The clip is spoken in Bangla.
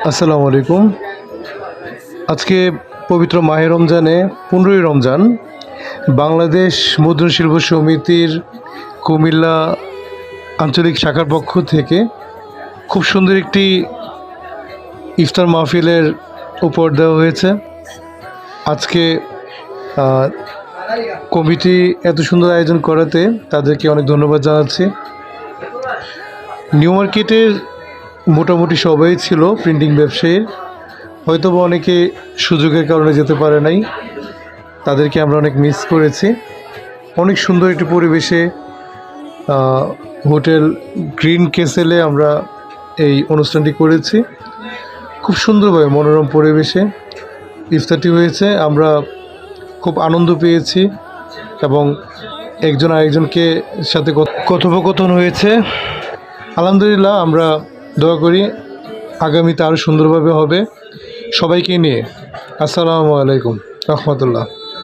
আসসালামু আলাইকুম। আজকে পবিত্র মাহে রমজানে 15ই রমজান বাংলাদেশ মুদ্রণ শিল্প সমিতির কুমিল্লা আঞ্চলিক শাখার পক্ষ থেকে খুব সুন্দর একটি ইফতার মাহফিলের উপহার দেওয়া হয়েছে। আজকে কমিটি এত সুন্দর আয়োজন করাতে তাদেরকে অনেক ধন্যবাদ জানাচ্ছি। নিউ মার্কেটের মোটামুটি সবাই ছিল প্রিন্টিং ব্যবসায়ীর, হয়তো বা অনেকে সুযোগের কারণে যেতে পারে নাই, তাদেরকে আমরা অনেক মিস করেছি। অনেক সুন্দর একটি পরিবেশে হোটেল গ্রিন ক্যাসেলে আমরা এই অনুষ্ঠানটি করেছি। খুব সুন্দরভাবে মনোরম পরিবেশে ইফতারটি হয়েছে। আমরা খুব আনন্দ পেয়েছি এবং একজন আরেকজনকে সাথে কথোপকথন হয়েছে। আলহামদুলিল্লাহ, আমরা দোয়া করি আগামীতে আরও সুন্দরভাবে হবে। সবাইকে নিয়ে আসসালামু আলাইকুম রহমতুল্লাহ।